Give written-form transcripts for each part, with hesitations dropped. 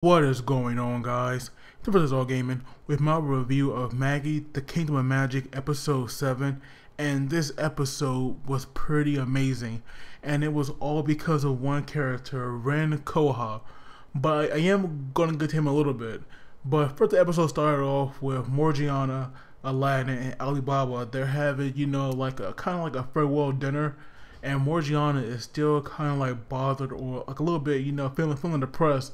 What is going on, guys? The Brothers All Gaming with my review of Magi, The Kingdom of Magic, Episode 7. And this episode was pretty amazing. And it was all because of one character, Ren Kouha. But I am going to get to him a little bit. But first, the episode started off with Morgiana, Aladdin, and Alibaba. They're having, like a kind of like a farewell dinner. And Morgiana is still kind of like bothered or like a little bit, feeling depressed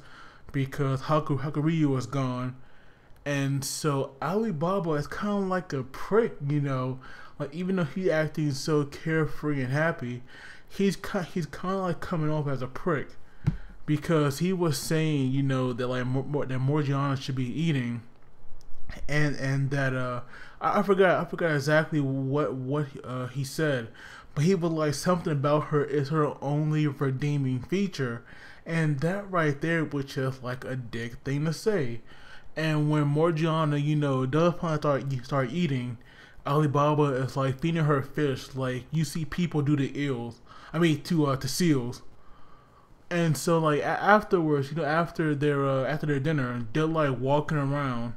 because Hakuryu is gone. And so Alibaba is kind of like a prick, like even though he's acting so carefree and happy, he's kind of like coming off as a prick because he was saying, that like that Morgiana should be eating, and that I forgot exactly what he said, but he was like something about her is her only redeeming feature. And that right there was just like a dick thing to say. And when Morgiana, does finally start eating, Alibaba is like feeding her fish like you see people do to eels. I mean to seals. And so like afterwards, after their dinner, they're like walking around,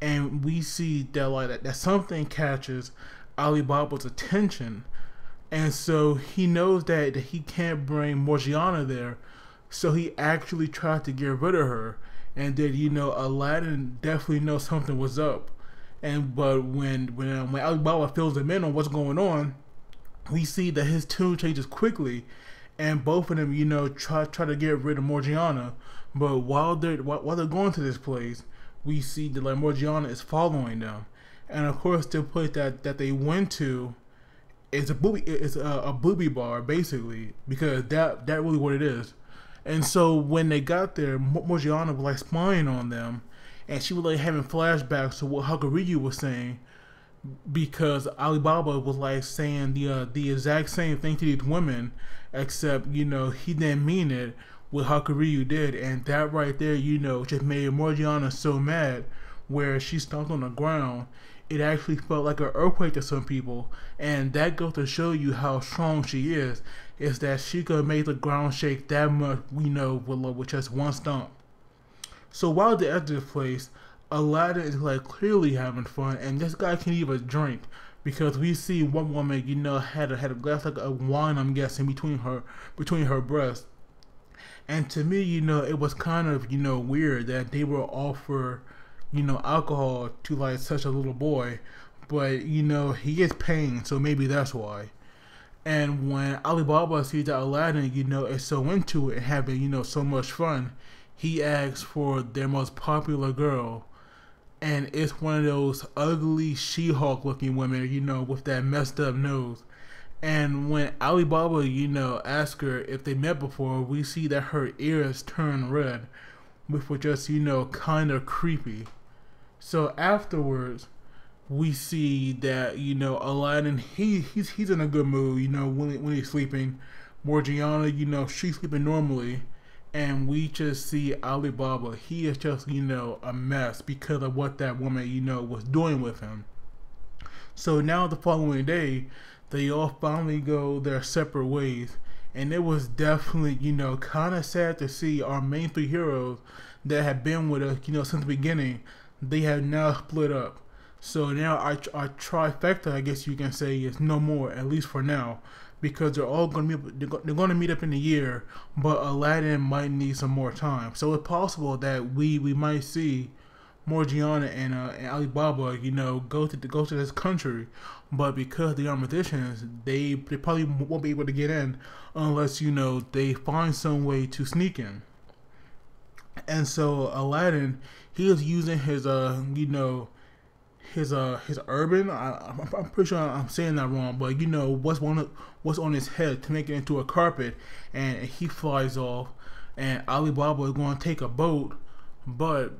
and we see that that something catches Alibaba's attention, and so he knows that he can't bring Morgiana there. So he actually tried to get rid of her, and then Aladdin definitely knows something was up, but when Alibaba fills him in on what's going on, we see that his tune changes quickly, and both of them try to get rid of Morgiana, but while they're going to this place, we see that like Morgiana is following them, and of course the place that they went to is a booby bar basically, because that really what it is. And so when they got there, Morgiana was like spying on them, and she was like having flashbacks to what Hakuryu was saying, because Alibaba was like saying the exact same thing to these women, except he didn't mean it what Hakuryu did, and that right there just made Morgiana so mad, where she stomped on the ground. It actually felt like an earthquake to some people, and that goes to show you how strong she is that she could make the ground shake that much, with just one stomp. So while they're at this place, Aladdin is like clearly having fun, and this guy can't even drink, because we see one woman, had a glass like of wine, I'm guessing, between her breasts. And to me, it was kind of, weird that they were offer, alcohol to like such a little boy, but he gets pain, so maybe that's why. And when Alibaba sees that Aladdin, is so into it and having, so much fun, he asks for their most popular girl, and it's one of those ugly She-Hulk looking women, with that messed up nose. And when Alibaba, asks her if they met before, we see that her ears turn red, which was just, kind of creepy. So afterwards, we see that Aladdin, he's in a good mood, when he's sleeping. Morgiana, she's sleeping normally, and we just see Alibaba. He is just a mess because of what that woman was doing with him. So now the following day, they all finally go their separate ways, and it was definitely kind of sad to see our main three heroes that have been with us since the beginning. They have now split up. So now our trifecta, I guess you can say, is no more, at least for now, because they're all going to meet up in a year, but Aladdin might need some more time. So it's possible that we might see Morgiana and Alibaba, go to this country, but because they are magicians, they probably won't be able to get in unless they find some way to sneak in. And so Aladdin, he is using his his urban, I'm pretty sure I'm saying that wrong, but what's on his head to make it into a carpet, and he flies off, and Alibaba is going to take a boat, but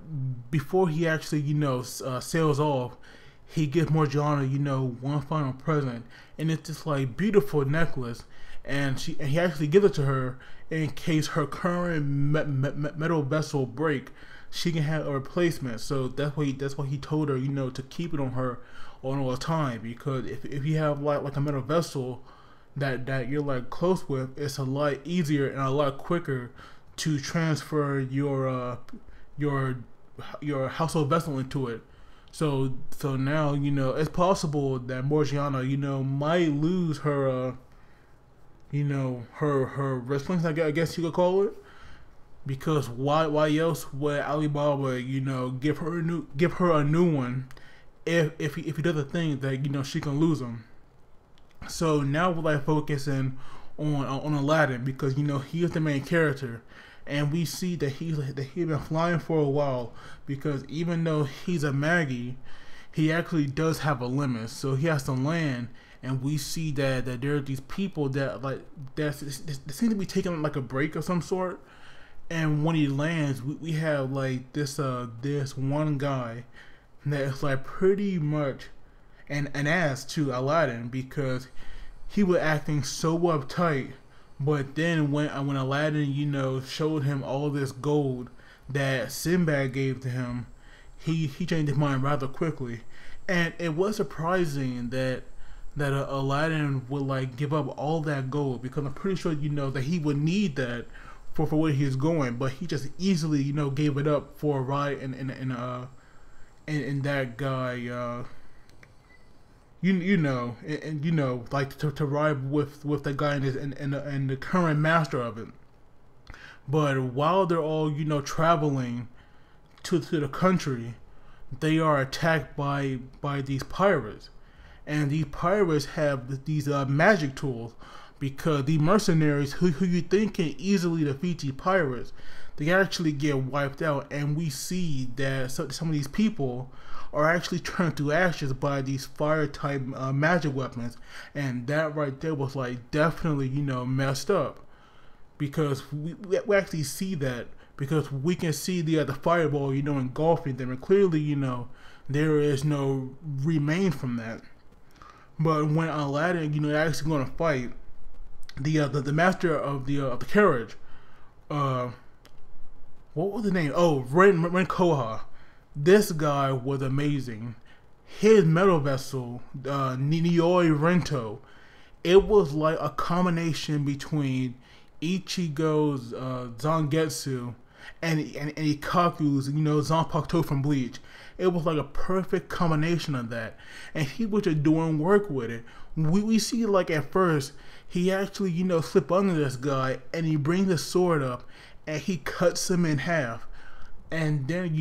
before he actually sails off, he gives Morgiana one final present, and it's this like beautiful necklace, and he actually gives it to her in case her current metal vessel break, she can have a replacement. So that's why he told her, to keep it on her all the time, because if you have like a metal vessel that you're like close with, it's a lot easier and a lot quicker to transfer your your household vessel into it. So now it's possible that Morgiana might lose her her wrestling, I guess you could call it, because why else would Alibaba give her a new one if he does a thing that she can lose him. So now we're like focusing on Aladdin, because he is the main character, and we see that he's been flying for a while, because even though he's a Magi, he actually does have a limit, so he has to land. And we see that there are these people that seem to be taking like a break of some sort. And when he lands, we have like this one guy that is like pretty much an ass to Aladdin, because he was acting so uptight. But then when Aladdin showed him all this gold that Sinbad gave to him, he changed his mind rather quickly. And it was surprising that Aladdin would like give up all that gold, because I'm pretty sure that he would need that for where he's going, but he just easily gave it up for a ride in that guy like to ride with the guy and the current master of it. But while they're all traveling to the country, they are attacked by these pirates. And these pirates have these magic tools, because the mercenaries who you think can easily defeat these pirates, they actually get wiped out. And we see that some of these people are actually turned to ashes by these fire type magic weapons. And that right there was like definitely messed up, because we actually see that, because we can see the fireball engulfing them, and clearly there is no remain from that. But when Aladdin, actually going to fight the master of the carriage, what was the name? Oh, Ren Kouha. This guy was amazing. His metal vessel, Nioi Rento, it was like a combination between Ichigo's Zangetsu and Ikaku's Zanpakuto from Bleach. It was like a perfect combination of that, and he was just doing work with it. We see like at first he actually slip under this guy, and he brings the sword up and he cuts him in half. And then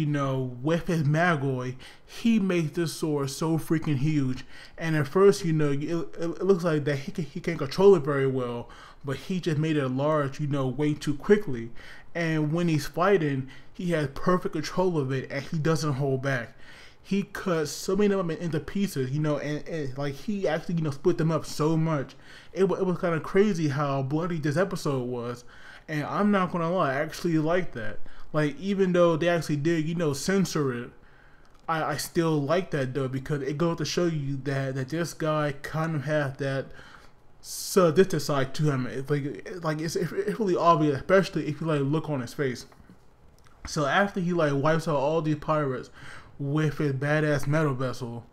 with his Magoi, he makes this sword so freaking huge. And at first it looks like that he can't control it very well, but he just made it large way too quickly. And when he's fighting, he has perfect control of it, and he doesn't hold back. He cuts so many of them into pieces, and like he actually split them up so much. It was kind of crazy how bloody this episode was, and I'm not gonna lie, I actually like that. Like, even though they actually did censor it, I still like that though, because it goes to show you that this guy kind of has that sadistic side to him. It's it's really obvious, especially if you look on his face. So after he wipes out all these pirates with his badass metal vessel,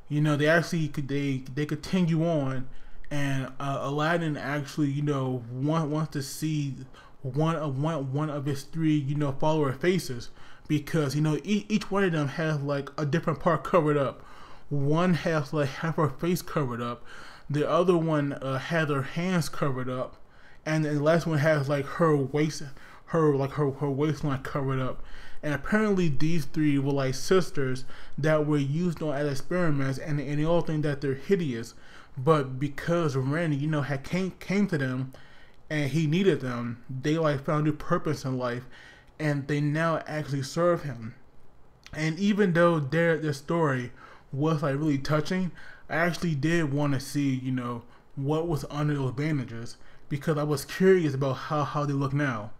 they actually they continue on, and Aladdin actually wants to see one of his three follower faces, because each one of them has like a different part covered up. One has like half her face covered up. The other one had her hands covered up, and the last one has like her waistline covered up. And apparently these three were like sisters that were used on as experiments, and they all think that they're hideous. But because Ren, had came to them, and he needed them, they found new purpose in life, and they now actually serve him. And even though their story was really touching, I actually did want to see, what was under those bandages, because I was curious about how they look now.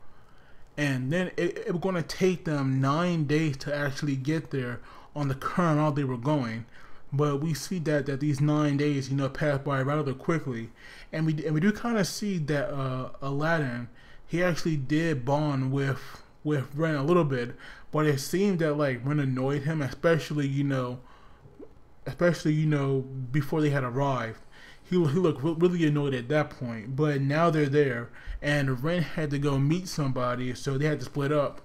And then it was going to take them 9 days to actually get there on the current route they were going. But we see that these 9 days, pass by rather quickly. And we do kind of see that Aladdin, he actually did bond with Ren a little bit. But it seemed that Ren annoyed him, especially before they had arrived. He looked really annoyed at that point. But now they're there, and Ren had to go meet somebody, so they had to split up.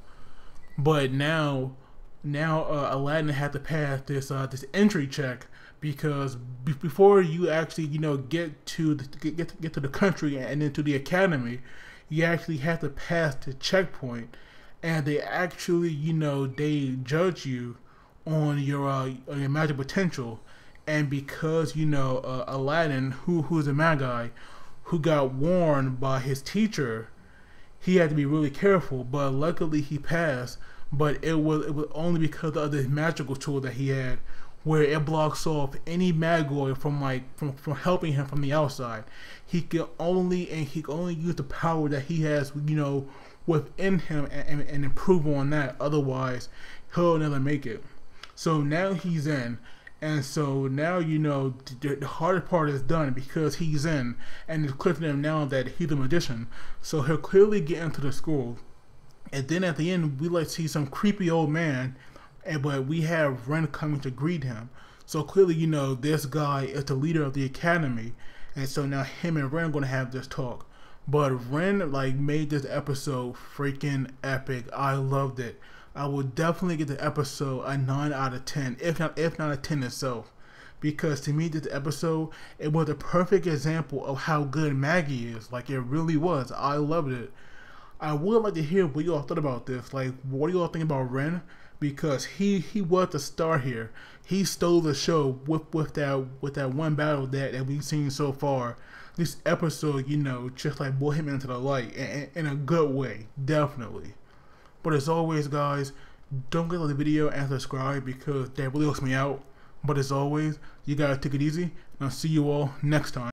But now Aladdin had to pass this entry check because before you actually get to get to the country and into the academy, you actually have to pass the checkpoint, and they actually they judge you on your magic potential. And because Aladdin, who's a Magi, who got warned by his teacher, he had to be really careful. But luckily he passed. But it was only because of this magical tool that he had, where it blocks off any Magoid from helping him from the outside. He can only use the power that he has within him and improve on that. Otherwise, he'll never make it. So now he's in. And so now the hardest part is done because he's in, and it's clear to them now that he's a magician. So he'll clearly get into the school, and then at the end we see some creepy old man, but we have Ren coming to greet him. So clearly this guy is the leader of the academy, and so now him and Ren are gonna have this talk. But Ren made this episode freaking epic. I loved it. I will definitely give the episode a 9 out of 10, if not a 10 itself. Because to me, this episode, it was a perfect example of how good Magi is. It really was. I loved it. I would like to hear what y'all thought about this. What do y'all think about Ren? Because he was the star here. He stole the show with that one battle that we've seen so far. This episode, just brought him into the light in a good way, definitely. But as always, guys, don't forget to like the video and subscribe because that really helps me out. But as always, you guys take it easy, and I'll see you all next time.